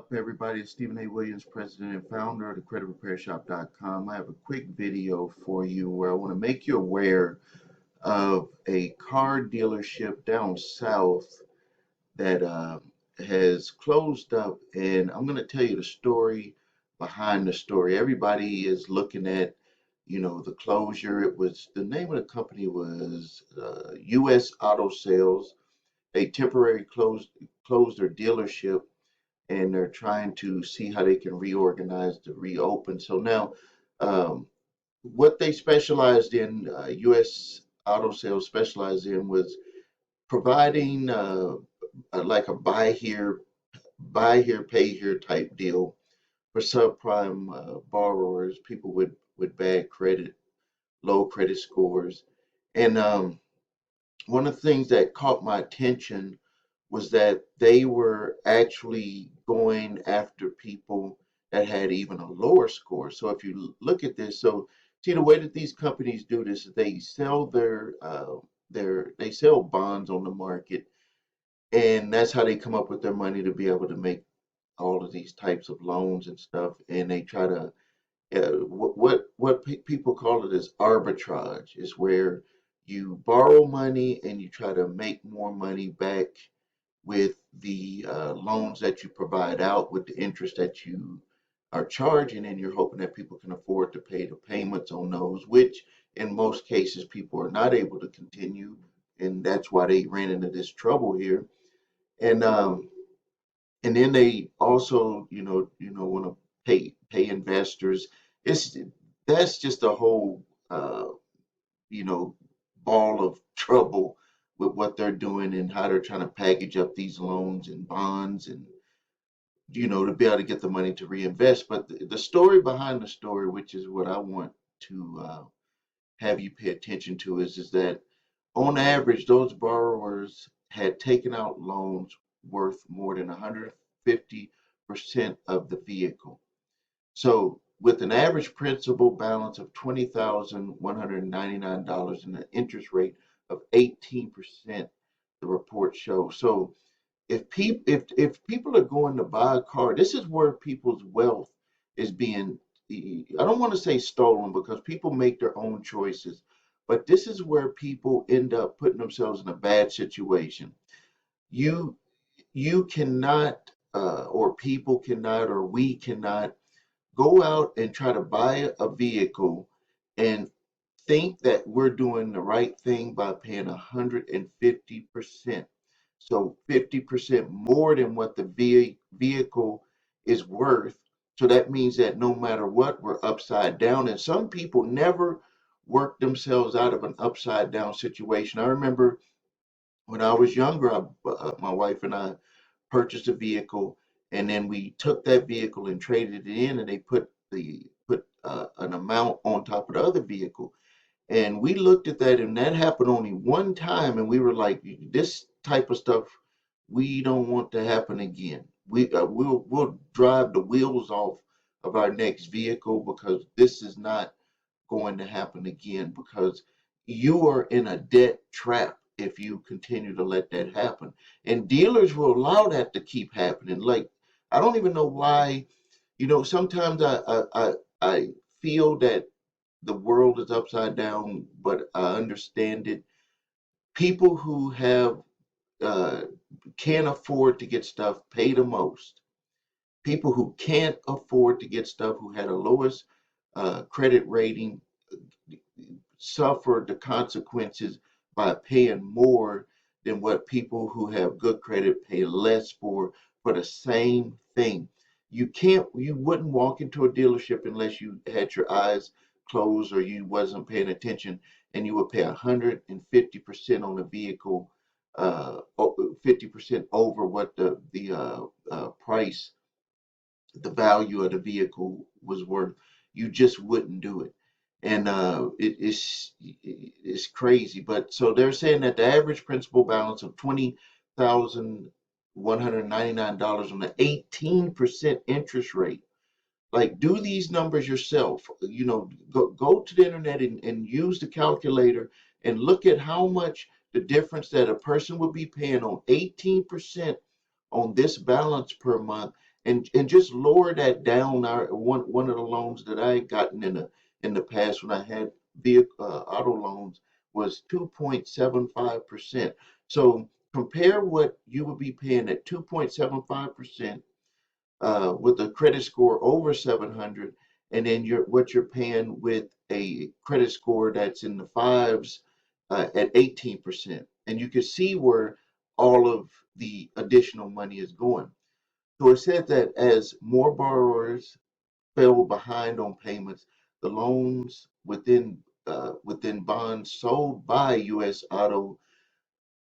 up, everybody? It's Stephen A. Williams, president and founder of the creditrepairshop.com. I have a quick video for you where I want to make you aware of a car dealership down south that has closed up, and I'm going to tell you the story behind the story. Everybody is looking at, the closure. It was the name of the company was U.S. Auto Sales. They temporarily closed their dealership, and they're trying to see how they can reorganize to reopen. So now, what they specialized in, U.S. Auto Sales specialized in, was providing like a buy here, pay here type deal for subprime borrowers, people with bad credit, low credit scores. And one of the things that caught my attention was that they were actually going after people that had even a lower score. So if you look at this, so see the way that these companies do this is they sell they sell bonds on the market, and that's how they come up with their money to be able to make all of these types of loans and stuff. And they try to people call it is arbitrage, is where you borrow money and you try to make more money back with the loans that you provide out, with the interest that you are charging, and you're hoping that people can afford to pay the payments on those, which in most cases people are not able to continue, and that's why they ran into this trouble here. And um and then they also, want to pay investors. It's That's just a whole you know, ball of trouble with what they're doing and how they're trying to package up these loans and bonds, and to be able to get the money to reinvest. But the story behind the story, which is what I want to have you pay attention to, is that on average, those borrowers had taken out loans worth more than 150% of the vehicle. So, with an average principal balance of $20,199 and an interest rate of 18%, the report shows. So, if people are going to buy a car, this is where people's wealth is being, I don't want to say stolen, because people make their own choices, but this is where people end up putting themselves in a bad situation. You you cannot, or people cannot, or we cannot go out and try to buy a vehicle and think that we're doing the right thing by paying 150%. So 50% more than what the vehicle is worth. So that means that no matter what, we're upside down. And some people never work themselves out of an upside down situation. I remember when I was younger, my wife and I purchased a vehicle, and then we took that vehicle and traded it in, and they put an amount on top of the other vehicle. And we looked at that, and that happened only one time, and we were like, this type of stuff we don't want to happen again. We'll drive the wheels off of our next vehicle, because this is not going to happen again, because you are in a debt trap if you continue to let that happen. And dealers will allow that to keep happening. Like, I don't even know why. Sometimes I feel that the world is upside down, but I understand it. People who have uh, can't afford to get stuff pay the most. People who can't afford to get stuff, who had a lowest credit rating, suffer the consequences by paying more than what people who have good credit pay less for the same thing. You wouldn't walk into a dealership unless you had your eyes closed or you wasn't paying attention, and you would pay 150% on a vehicle, 50% over what the price, the value of the vehicle was worth. You just wouldn't do it. And it's crazy. But so they're saying that the average principal balance of $20,199 on an 18% interest rate. Like, do these numbers yourself. Go to the internet and use the calculator and look at how much the difference that a person would be paying on 18% on this balance per month, and just lower that down. Our one of the loans that I had gotten in the past when I had vehicle auto loans was 2.75%. So compare what you would be paying at 2.75% with a credit score over 700, and then what you're paying with a credit score that's in the fives at 18%. And you can see where all of the additional money is going. So it said that as more borrowers fell behind on payments, the loans within bonds sold by U.S. Auto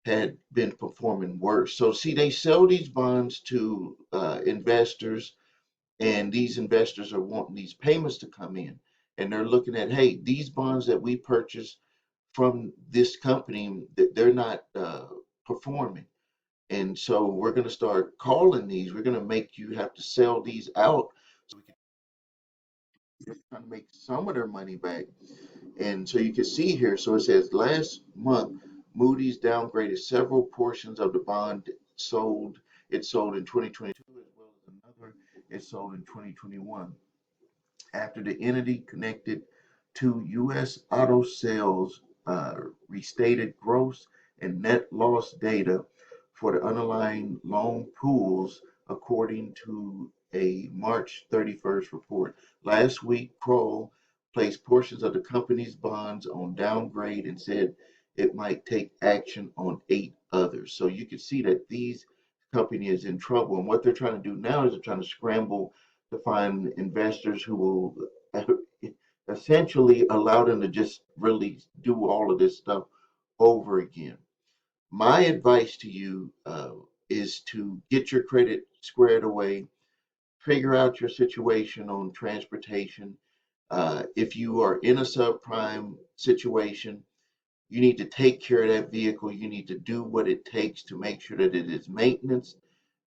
had been performing worse. So see, they sell these bonds to investors, and these investors are wanting these payments to come in, and they're looking at, hey, these bonds that we purchased from this company, they're not performing. And so we're going to start calling these. We're going to make you have to sell these out so we can just try to make some of their money back. And so you can see here, so it says last month, Moody's downgraded several portions of the bond sold. It sold in 2022 as well as another it sold in 2021 after the entity connected to U.S. auto sales restated gross and net loss data for the underlying loan pools, according to a March 31st report. Last week, Kroll placed portions of the company's bonds on downgrade and said it might take action on 8 others. So you can see that these company is in trouble, and what they're trying to do now is they're trying to scramble to find investors who will essentially allow them to just really do all of this stuff over again. My advice to you is to get your credit squared away, figure out your situation on transportation. If you are in a subprime situation, you need to take care of that vehicle. You need to do what it takes to make sure that it is maintenance.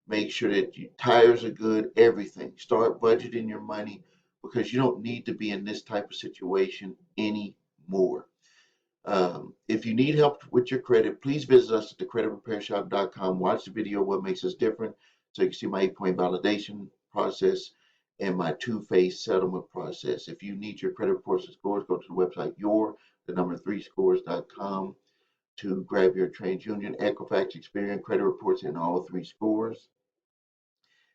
Make sure that your tires are good, everything. Start budgeting your money because you don't need to be in this type of situation anymore. If you need help with your credit, please visit us at thecreditrepairshop.com. Watch the video, What Makes Us Different, so you can see my 8-point validation process and my two-phase settlement process. If you need your credit reports and scores, go to the website the number 3scores.com to grab your TransUnion, Equifax, Experian credit reports and all 3 scores.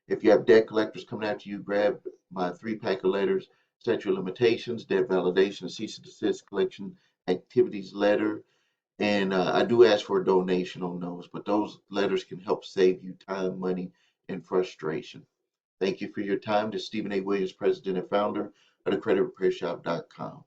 If you have debt collectors coming after you, grab my 3-pack of letters, statute of limitations, debt validation, cease and desist collection activities letter. And I do ask for a donation on those, but those letters can help save you time, money, and frustration. Thank you for your time. This is Stephen A. Williams, President and Founder of thecreditrepairshop.com.